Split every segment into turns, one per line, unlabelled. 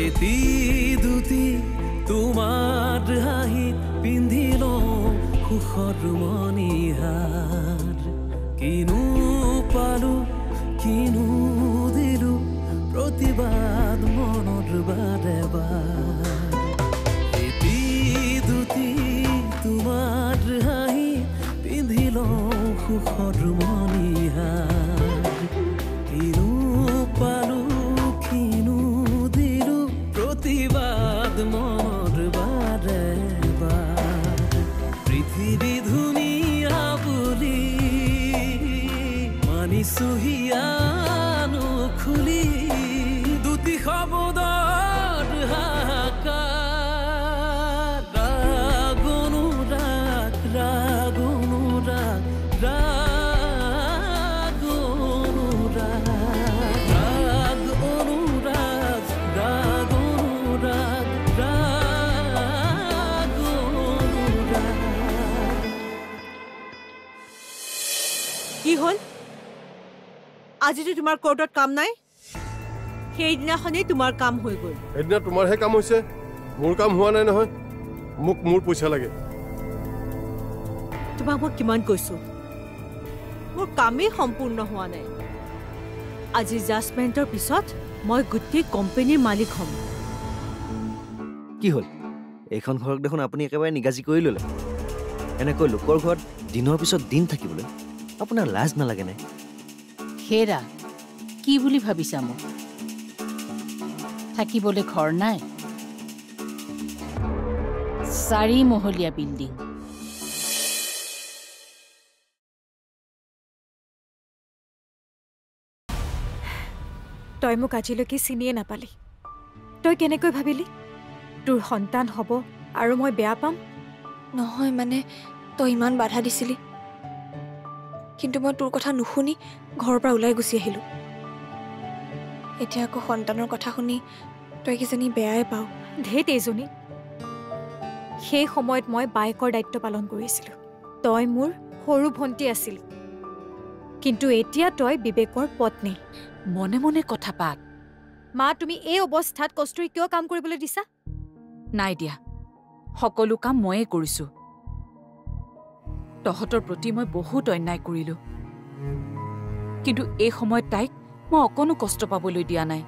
এটি দুটি তোমাৰ হাঁহি পিন্ধিল সুখৰ মণিহাৰ কিনো পালো কিনো দিলো প্ৰতিবাদ মনৰ বাৰে বাৰ এটি দুটি তোমাৰ হাঁহি পিন্ধিল সুখৰ মণিহাৰ কিনো পালো কিনো দিলো প্ৰতিবাদ মনৰ বাৰে বাৰ পৃথিৱী ধুনীয়া বুলি মানিছো হিয়ানো খুলি দুটি শব্দৰ হাহাকাৰ ৰাগ অনুৰাগ ৰাগ অনুৰাগ ৰাগ অনুৰাগ ৰাগ অনুৰাগ ৰাগ অনুৰাগ ৰাগ অনুৰাগ
কি হল আজিতো তোমাৰ কোৰ্টত কাম নাই সেইদিনাখনেই তোমাৰ কাম হৈ গ'ল
সেইদিনা তোমাৰহে কাম হৈছে মোৰ কাম হোৱা নাই নহয় মোক মোৰ পইচা লাগে
তোমাক মই কিমান কৈছো মোৰ কামেই সম্পূৰ্ণ হোৱা নাই আজি জাজমেণ্টৰ পিছত মই গোটেই কোম্পানীৰ মালিক হ'ম
কি হ'ল এইখন ঘৰক দেখোন আপুনি একেবাৰে নিগাজি কৰি ল'লে এনেকৈ লোকৰ ঘৰত দিনৰ পিছত দিন থাকিবলৈ আপোনাৰ লাজ নালাগে নে
হেৰা কি বুলি ভাবিছা মোক থাকিবলৈ ঘৰ নাই 4 মহলীয়া বিল্ডিং
তই মোক আজিলৈকে চিনিয়ে নাপালি তই কেনেকৈ ভাবিলি তোৰ সন্তান হ'ব আৰু মই বেয়া পাম
নহয় মানে তই ইমান বাধা দিছিলি কিন্তু মই তোৰ কথা নুশুনি ঘৰৰ পৰা ওলাই গুচি আহিলোঁ এতিয়া আকৌ সন্তানৰ কথা শুনি তই কিজানি বেয়াই পাওঁ
ধেত এইজনী সেই সময়ত মই বায়েকৰ দায়িত্ব পালন কৰিছিলোঁ তই মোৰ সৰু ভণ্টি আছিলি কিন্তু এতিয়া তই বিবেকৰ পত্নী
মনে মনে কথা পাত
মা তুমি এই অৱস্থাত কষ্টুৰি কিয় কাম কৰিবলৈ দিছা
নাই দিয়া সকলো কাম ময়ে কৰিছো তহঁতৰ প্ৰতি মই বহুত অন্যায় কৰিলো কিন্তু এই সময়ত তাইক মই অকণো কষ্ট পাবলৈ দিয়া নাই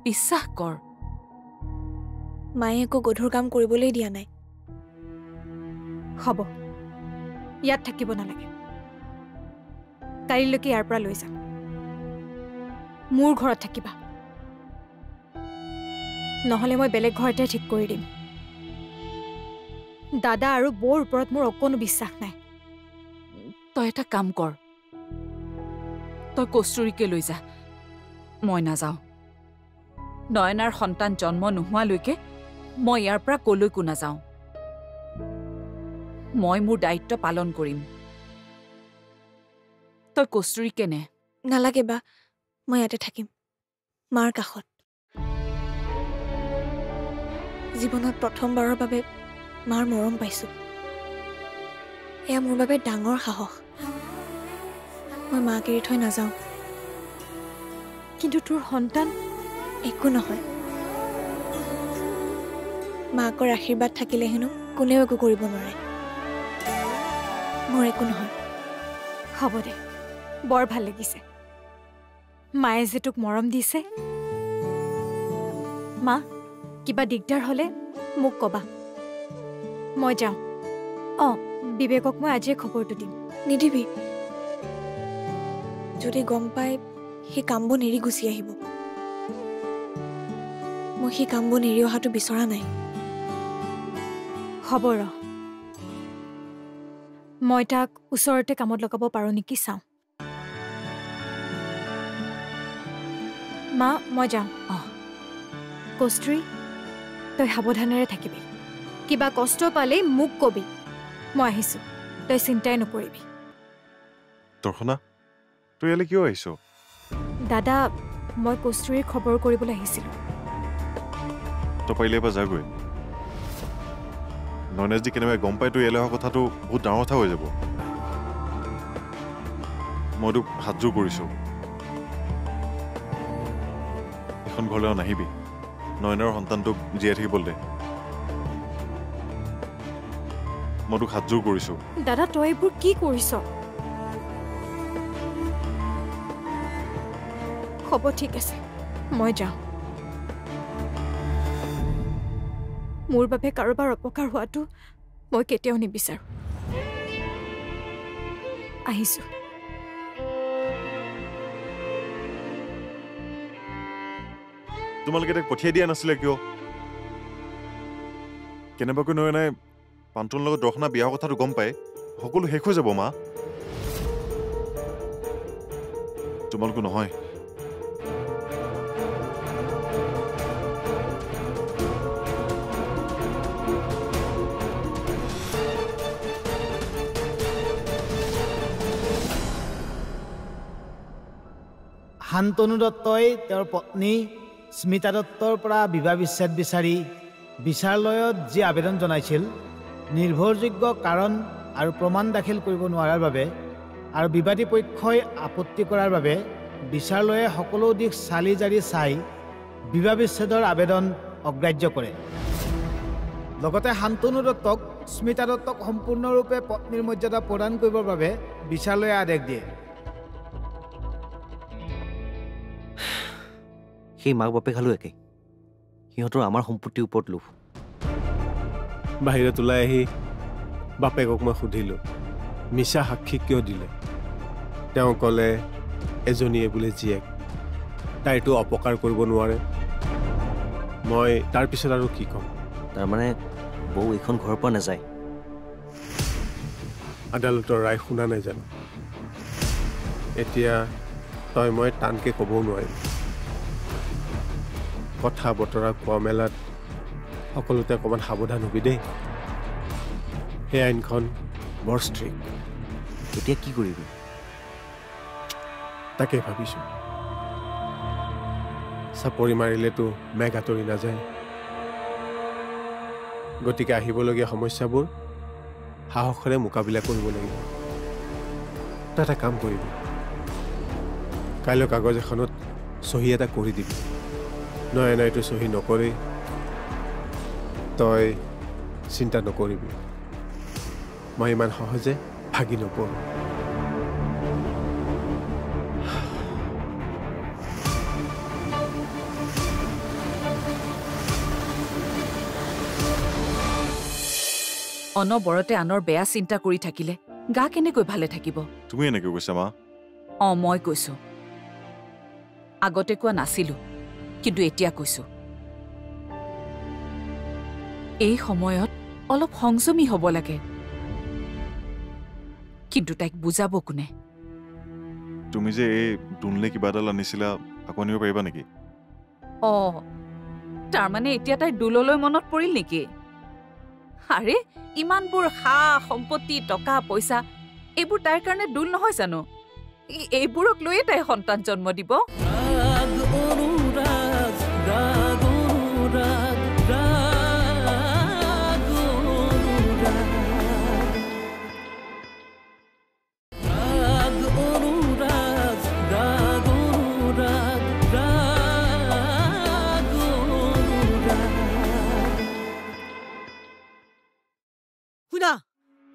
বিশ্বাস কৰ
মায়ে একো গধুৰ কাম কৰিবলৈ দিয়া নাই
হ'ব ইয়াত থাকিব নালাগে কাইলৈকে ইয়াৰ পৰা লৈ যাম মোৰ ঘৰত থাকিবা নহ'লে মই বেলেগ ঘৰতে ঠিক কৰি দিম দাদা আৰু বৌৰ ওপৰত মোৰ অকণো বিশ্বাস নাই
তই এটা কাম কৰ তই কষ্টুৰিকে লৈ যা মই নাযাওঁ নয়নাৰ সন্তান জন্ম নোহোৱালৈকে মই ইয়াৰ পৰা কলৈকো নাযাওঁ মই মোৰ দায়িত্ব পালন কৰিম তই কষ্টুৰিকে নে
নালাগে বা মই ইয়াতে থাকিম মাৰ কাষত জীৱনত প্ৰথমবাৰৰ বাবে মাৰ মৰম পাইছোঁ এয়া মোৰ বাবে ডাঙৰ সাহস মই মাক এৰি থৈ নাযাওঁ
কিন্তু তোৰ সন্তান
একো নহয় মাকৰ আশীৰ্বাদ থাকিলে হেনো কোনেও একো কৰিব নোৱাৰে মোৰ একো নহয়
হ'ব দে বৰ ভাল লাগিছে মায়ে যে তোক মৰম দিছে মা কিবা দিগদাৰ হ'লে মোক ক'বা মই যাওঁ বিবেকক মই আজিয়ে খবৰটো দিম
নিদিবি যদি গম পাই সেই কামবোৰ এৰি গুচি আহিব মই সেই কামবোৰ এৰি অহাটো বিচৰা নাই
হ'ব ৰ মই তাক ওচৰতে কামত লগাব পাৰোঁ নেকি চাওঁ মা মই যাওঁ কষ্টুৰি তই সাৱধানেৰে থাকিবি কিবা কষ্ট পালেই মোক কবি মই আহিছোঁ তই চিন্তাই নকৰিবি
দৰ্শনা তই ইয়ালৈ কিয় আহিছ
দাদা মই কষ্টুৰিৰ খবৰ কৰিবলৈ আহিছিলোঁ
তই পাৰিলে এবাৰ যাগৈ নয়নে যদি কেনেবাকৈ গম পাই তই ইয়ালৈ অহা কথাটো বহুত ডাঙৰ কথা হৈ যাব মই তোক হাতযোৰ কৰিছোঁ এখন ঘৰলৈ নাহিবি নয়নৰ সন্তানটোক জীয়াই থাকিবলৈ দে মই তোক হাতযোৰ কৰিছো
দাদা তই এইবোৰ কি কৰিছ হ'ব ঠিক আছে মই যাওঁ মোৰ বাবে কাৰোবাৰ অপকাৰ হোৱাটো মই কেতিয়াও নিবিচাৰোঁ আহিছোঁ
তোমালোকে তাক পঠিয়াই দিয়া নাছিলে কিয় কেনেবাকৈ নয়নাই পান্তনৰ লগত দৰ্শনা বিয়াৰ কথাটো গম পায় সকলো শেষ হৈ যাব মা তোমালোকো নহয়
শান্তনু দত্তই তেওঁৰ পত্নী স্মিতা দত্তৰ পৰা বিবাহ বিচ্ছেদ বিচাৰি বিচাৰালয়ত যি আবেদন জনাইছিল নিৰ্ভৰযোগ্য কাৰণ আৰু প্ৰমাণ দাখিল কৰিব নোৱাৰাৰ বাবে আৰু বিবাদী পক্ষই আপত্তি কৰাৰ বাবে বিচাৰালয়ে সকলো দিশ চালি জাৰি চাই বিবাহ বিচ্ছেদৰ আবেদন অগ্ৰাহ্য কৰে লগতে শান্তনু দত্তক স্মিতা দত্তক সম্পূৰ্ণৰূপে পত্নীৰ মৰ্যাদা প্ৰদান কৰিবৰ বাবে বিচাৰালয়ে আদেশ দিয়ে
সেই মাক বাপেক খালো একে সিহঁতৰ আমাৰ সম্পত্তিৰ ওপৰত লোভ
বাহিৰত ওলাই আহি বাপেকক মই সুধিলোঁ মিছা সাক্ষী কিয় দিলে তেওঁ ক'লে এজনীয়ে বোলে জীয়েক তাইতো অপকাৰ কৰিব নোৱাৰে মই তাৰপিছত আৰু কি ক'ম
তাৰমানে বৌ এইখন ঘৰৰ পৰা নাযায়
আদালতৰ ৰায় শুনা নাই জানো এতিয়া তই মই টানকৈ ক'বও নোৱাৰিম কথা বতৰা কোৱা মেলাত সকলোতে অকণমান সাৱধান হবি দেই সেই আইনখন বৰ ষ্ট্ৰিক্ট
এতিয়া কি কৰিবি
তাকে ভাবিছোঁ চাপৰি মাৰিলেতো মেঘ আঁতৰি নাযায় গতিকে আহিবলগীয়া সমস্যাবোৰ সাহসেৰে মোকাবিলা কৰিব লাগিব তই এটা কাম কৰিবি কাইলৈ কাগজ এখনত চহী এটা কৰি দিবি নয়নাইতো চহী নকৰেই তই চিন্তা নকৰিবি মই ইমান সহজে ভাগি নপৰোঁ
অনবৰতে আনৰ বেয়া চিন্তা কৰি থাকিলে গা কেনেকৈ ভালে থাকিব
তুমি এনেকৈ কৈছা মা
মই কৈছো আগতে কোৱা নাছিলো কিন্তু এতিয়া কৈছো এই সময়ত অলপ সংযমী হ'ব লাগে কিন্তু তাইক বুজাব কোনে
তুমি যে এই দুনলে কিবা এডাল আনিছিলা আকৌ আনিব পাৰিবা নেকি
তাৰমানে এতিয়া তাই দুললৈ মনত পৰিল নেকি আৰে ইমানবোৰ সা সম্পত্তি টকা পইচা এইবোৰ তাইৰ কাৰণে দুল নহয় জানো এইবোৰক লৈয়ে তাই সন্তান জন্ম দিব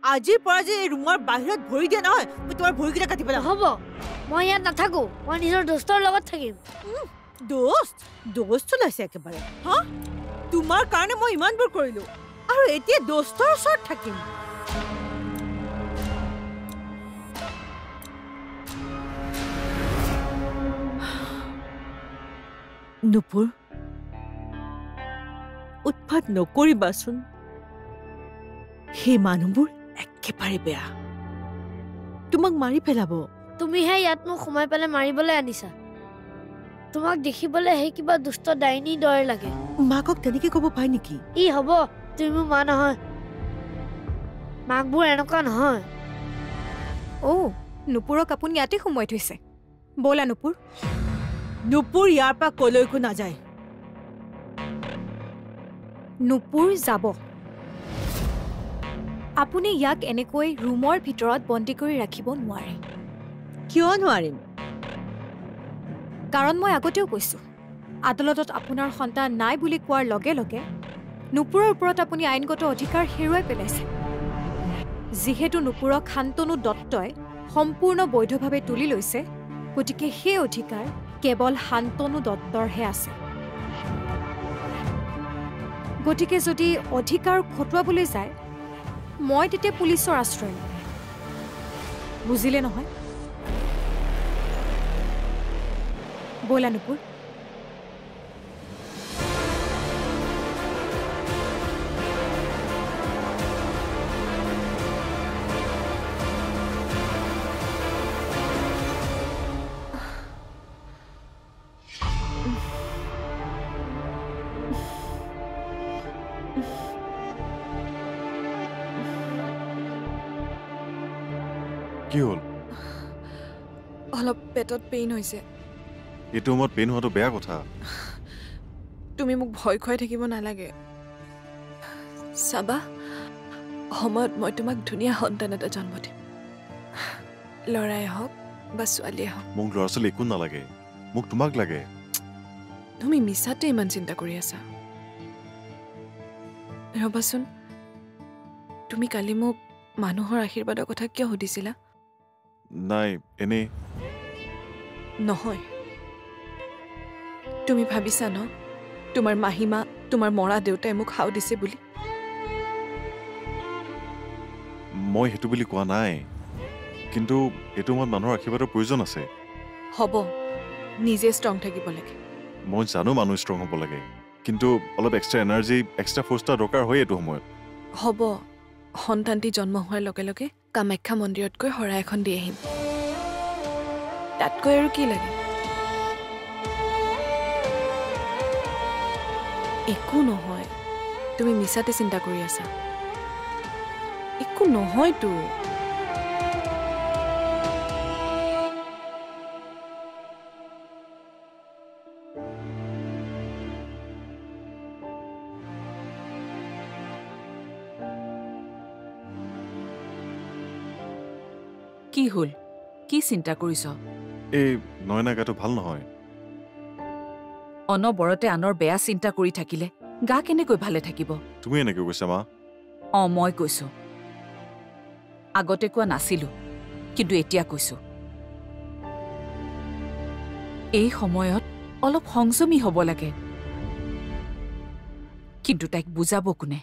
আজিৰ পৰা যে এই ৰুমৰ বাহিৰত ভৰি দিয়া নহয় মই তোমাৰ ভৰিকেইটা কাটি পেলাম
হ'ব মই ইয়াত নাথাকো মই নিজৰ দোস্তৰ লগত থাকিম
দোস্ত ওলাইছে একেবাৰে হা তোমাৰ কাৰণে মই ইমানবোৰ কৰিলো আৰু এতিয়া দোস্তৰ ওচৰত থাকিম নুপুৰ উৎপাত নকৰিবাচোন সেই মানুহবোৰ একেবাৰে বেয়া তোমাক মাৰি পেলাব
তুমিহে ইয়াত মোক সোমাই পেলাই মাৰিবলৈ আনিছা তোমাক দেখিবলৈ সেই কিবা দুষ্ট ডাইনী দৰে লাগে
মাকক তেনেকে ক'ব পাই নেকি
ই হ'ব তুমি মোৰ মা নহয় মাকবোৰ এনেকুৱা নহয়
নুপুৰক আপুনি ইয়াতে সোমাই থৈছে ব'লা নুপুৰ
ইয়াৰ পৰা কলৈকো নাযায়
নুপুৰ যাব আপুনি ইয়াক এনেকৈ ৰুমৰ ভিতৰত বন্দী কৰি ৰাখিব নোৱাৰে
কিয় নোৱাৰিম
কাৰণ মই আগতেও কৈছো আদালতত আপোনাৰ সন্তান নাই বুলি কোৱাৰ লগে লগে নুপুৰৰ ওপৰত আপুনি আইনগত অধিকাৰ হেৰুৱাই পেলাইছে। যিহেতু নুপুৰক শান্তনু দত্তই সম্পূৰ্ণ বৈধভাৱে তুলি লৈছে, গতিকে সেই অধিকাৰ কেৱল শান্তনু দত্তৰহে আছে। গতিকে যদি অধিকাৰ খটুৱাবলৈ যায়, মই তেতিয়া পুলিচৰ আশ্ৰয় ল'ম। বুজিলে নহয়? ব'লা নুপুৰ।
কি হ'ল?
অলপ পেটত পেইন হৈছে।
এইটো সময়ত পেইন হোৱাটো বেয়া কথা।
তুমি মোক ভয় খুৱাই থাকিব নালাগে। চাবা, সময়ত মই তোমাক ধুনীয়া সন্তান এটা জন্ম দিম। ল'ৰাই হওক বা ছোৱালীয়ে হওক।
মোক ল'ৰা ছোৱালী একো নালাগে, মোক তোমাক লাগে।
তুমি মিছাতে ইমান চিন্তা কৰি আছা। ৰবাচোন, তুমি কালি মোক মানুহৰ আশীৰ্বাদৰ কথা কিয় সুধিছিলা?
নাই, এনেই।
নহয়, তুমি ভাবিছা ন তোমাৰ মাহীমা, তোমাৰ মৰা দেউতাই মোক সাও দিছে বুলি?
মই সেইটো বুলি কোৱা নাই, কিন্তু এইটো সময়ত মানুহৰ আশীৰ্বাদৰ প্ৰয়োজন আছে।
হ'ব, নিজে ষ্ট্ৰং থাকিব লাগে।
মই জানো মানুহ ষ্ট্ৰং হ'ব লাগে, কিন্তু অলপ এক্সট্ৰা এনাৰ্জি, এক্সট্ৰা ফ'ৰ্চটা দৰকাৰ হয় এইটো সময়ত।
হ'ব, সন্তানটি জন্ম হোৱাৰ লগে লগে কামাখ্যা মন্দিৰত গৈ শৰাই এখন দি আহিম। তাতকৈ আৰু কি লাগে? একো নহয়, তুমি মিছাতে চিন্তা কৰি আছা। একো নহয়তো।
কি হ'ল? কি চিন্তা কৰিছ?
এই নয়না গাটো ভাল নহয়।
অনবৰতে আনৰ বেয়া চিন্তা কৰি থাকিলে গা কেনেকৈ ভালে থাকিব?
তুমি এনেকৈ কৈছা মা?
মই কৈছো। আগতে কোৱা নাছিলো, কিন্তু এতিয়া কৈছো। এই সময়ত অলপ সংযমী হ'ব লাগে। কিন্তু তাইক বুজাব কোনে?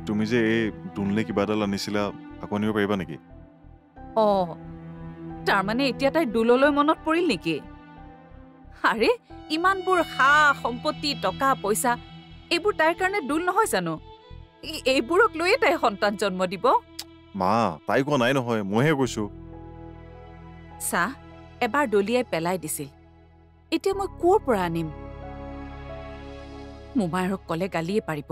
তুমি যে এই দুনলে কিবা এডাল আনিছিলা, আকৌ আনিব পাৰিবা নেকি?
তাৰমানে এতিয়া তাই দুললৈ মনত পৰিল নেকি? আৰে, ইমানবোৰ সা সম্পত্তি, টকা পইচা, এইবোৰ তাইৰ কাৰণে দুল নহয় জানো? এইবোৰক লৈয়ে তাই সন্তান জন্ম দিব।
মা, তাই কোৱা নাই নহয়, মইহে কৈছো।
চাহ এবাৰ দলিয়াই পেলাই দিছিল, এতিয়া মই ক'ৰ পৰা আনিম? মোমায়েৰক কলে গালিয়ে পাৰিব।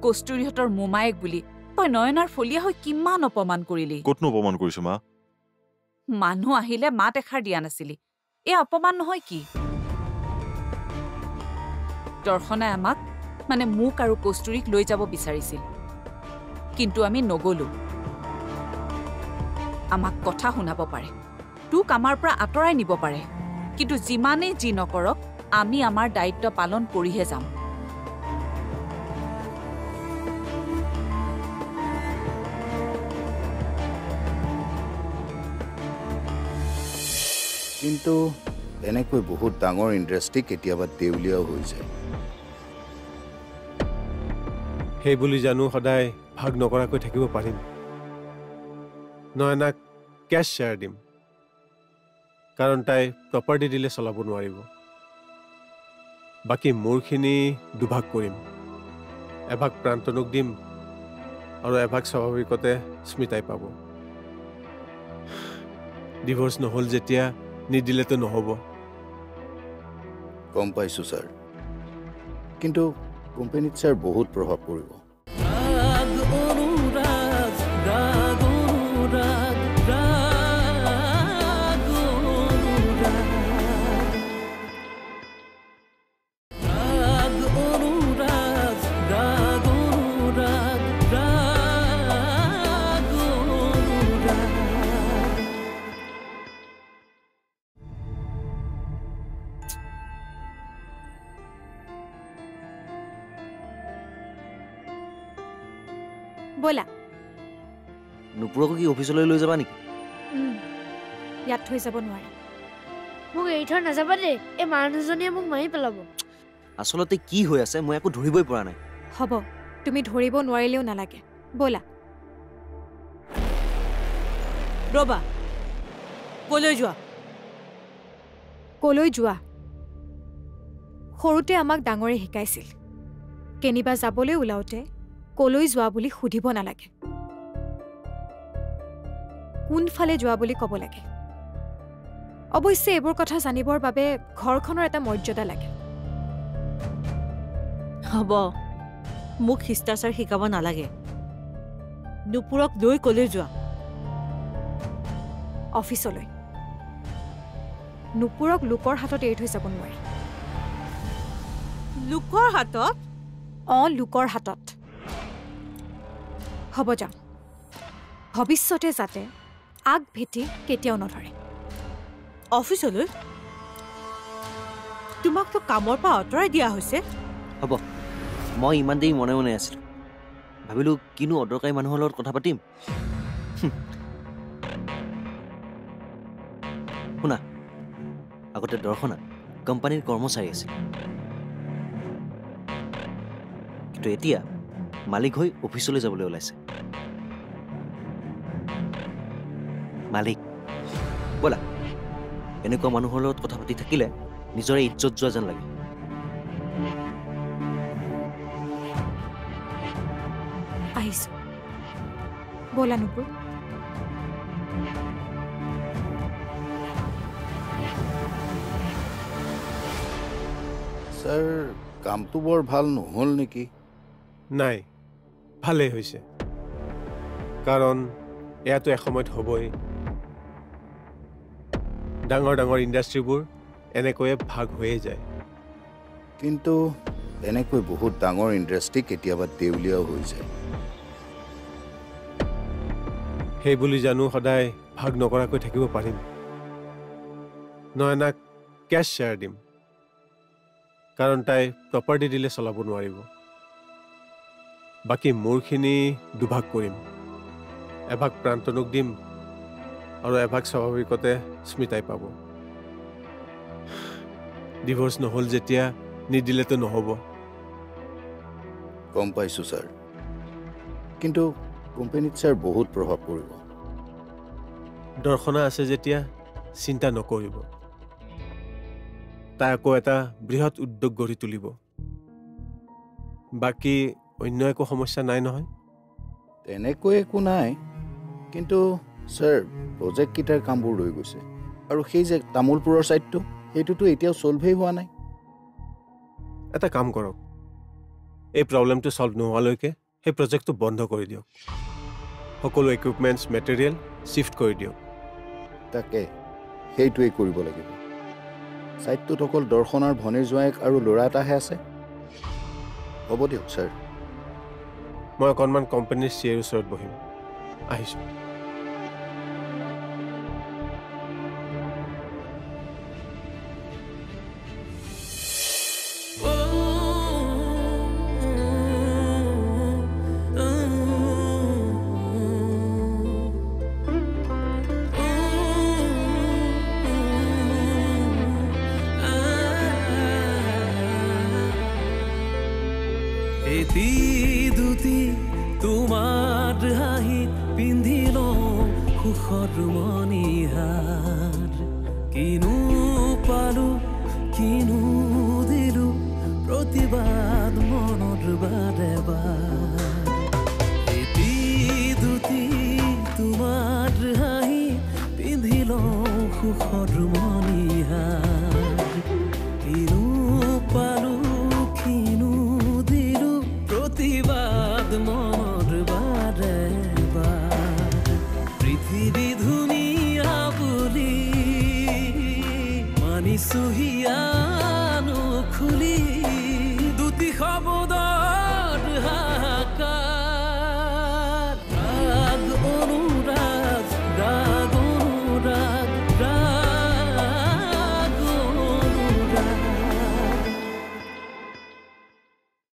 কস্তুৰীহঁতৰ মোমায়েক বুলি তই নয়নাৰ ফলীয়া হৈ কিমান অপমান কৰিলি।
ক'তনো অপমান কৰিছো মা?
মানুহ আহিলে মাত এষাৰ দিয়া নাছিলি, এই অপমান নহয় কি? দৰ্শনাই আমাক, মানে মোক আৰু কস্তুৰীক লৈ যাব বিচাৰিছিল, কিন্তু আমি নগলো। আমাক কথা শুনাব পাৰে, তোক আমাৰ পৰা আঁতৰাই নিব পাৰে, কিন্তু যিমানেই যি নকৰক আমি আমাৰ দায়িত্ব পালন কৰিহে যাম।
কিন্তু এনেকৈ বহুত ডাঙৰ ইণ্ডাষ্ট্ৰি কেতিয়াবা দেউলীয়াও হৈ যায়।
সেই বুলি জানো সদায় ভাগ নকৰাকৈ থাকিব পাৰিম? নয়নাক কেছ শ্বেয়াৰ দিম, কাৰণ তাই প্ৰপাৰ্টি দিলে চলাব নোৱাৰিব। বাকী মোৰখিনি দুভাগ কৰিম, এভাগ প্ৰান্তনুক দিম আৰু এভাগ স্বাভাৱিকতে স্মিতাই পাব। ডিভোৰ্চ নহ'ল যেতিয়া নিদিলেতো নহ'ব।
গম পাইছোঁ ছাৰ, কিন্তু কোম্পানীত ছাৰ বহুত প্ৰভাৱ পৰিব।
ব'লা
নুপুৰকো কি অফিচলৈ লৈ যাবা নেকি
ইয়াত থৈ যাব নোৱাৰে
মোক এৰি থৈ নাযাবা দেই এই মানুহজনীয়ে মোক মাৰি পেলাব
আচলতে কি হৈ আছে মই একো ধৰিবই পৰা নাই
হ'ব তুমি ধৰিব নোৱাৰিলেও নালাগে ব'লা
ৰবা কলৈ যোৱা
কলৈ যোৱা সৰুতে আমাক ডাঙৰে শিকাইছিল কেনিবা যাবলৈ ওলাওঁতে কলৈ যোৱা বুলি সুধিব নালাগে কোনফালে যোৱা বুলি ক'ব লাগে অৱশ্যে এইবোৰ কথা জানিবৰ বাবে ঘৰখনৰ এটা মৰ্যাদা লাগে
হ'ব মোক শিষ্টাচাৰ শিকাব নালাগে নুপুৰক লৈ কলৈ যোৱা
অফিচলৈ নুপুৰক লোকৰ হাতত এৰি থৈ যাব নোৱাৰি
লোকৰ হাতত
লোকৰ হাতত হ'ব যাম ভৱিষ্যতে যাতে আগ ভেটি কেতিয়াও নধৰে
অফিচলৈ তোমাকতো কামৰ পৰা আঁতৰাই দিয়া হৈছে
হ'ব মই ইমান দেৰি মনে মনে আছিলোঁ ভাবিলোঁ কিনো অদৰকাৰী মানুহৰ লগত কথা পাতিম শুনা আগতে দৰ্শনা কোম্পানীৰ কৰ্মচাৰী আছিল কিন্তু এতিয়া মালিক হৈ অফিচলৈ যাবলৈ ওলাইছে মালিক ব'লা এনেকুৱা মানুহৰ লগত কথা পাতি থাকিলে নিজৰে ইজ্জত যোৱা যেন লাগে
আহিছোঁ ব'লা নুপুৰ
ছাৰ কামটো বৰ ভাল নহ'ল নেকি
নাই ভালেই হৈছে কাৰণ এয়াতো এসময়ত হ'বই ডাঙৰ ডাঙৰ ইণ্ডাষ্ট্ৰীবোৰ এনেকৈয়ে ভাগ হৈয়ে যায়
কিন্তু এনেকৈ বহুত ডাঙৰ ইণ্ডাষ্ট্ৰী কেতিয়াবা দেউলীয়াও হৈ যায়
সেই বুলি জানো সদায় ভাগ নকৰাকৈ থাকিব পাৰিম নয়নাক কেছ শ্বেয়াৰ দিম কাৰণ তাই প্ৰপাৰ্টি দিলে চলাব নোৱাৰিব বাকী মোৰখিনি দুভাগ কৰিম এভাগ প্ৰান্তনুক দিম আৰু এভাগ স্বাভাৱিকতে স্মিতাই পাব ডিভোৰ্চ নহ'ল যেতিয়া নিদিলেতো নহ'ব
গম পাইছোঁ ছাৰ কিন্তু কোম্পানীত ছাৰ বহুত প্ৰভাৱ পৰিব
দৰ্শনা আছে যেতিয়া চিন্তা নকৰিব তাই আকৌ এটা বৃহৎ উদ্যোগ গঢ়ি তুলিব বাকী অন্য একো সমস্যা নাই নহয়
তেনেকৈ একো নাই কিন্তু ছাৰ প্ৰজেক্টকেইটাৰ কামবোৰ ৰৈ গৈছে আৰু সেই যে তামোলপুৰৰ ছাইডটো সেইটোতো এতিয়াও ছল্ভেই হোৱা নাই
এটা কাম কৰক এই প্ৰব্লেমটো ছল্ভ নোহোৱালৈকে সেই প্ৰজেক্টটো বন্ধ কৰি দিয়ক সকলো ইকুইপমেণ্টছ মেটেৰিয়েল শ্বিফ্ট কৰি দিয়ক
তাকে সেইটোৱেই কৰিব লাগিব ছাইডটোত অকল দৰ্শনাৰ ভনীৰ জোঁৱায়েক আৰু ল'ৰা এটাহে আছে হ'ব দিয়ক ছাৰ
মই অকণমান কোম্পানীৰ চিএৰ ওচৰত বহিম আহিছোঁ
এটি দুটি তোমাৰ হাঁহিত পিন্ধিল সুখৰ মণিহাৰ কিনো পালো কিনো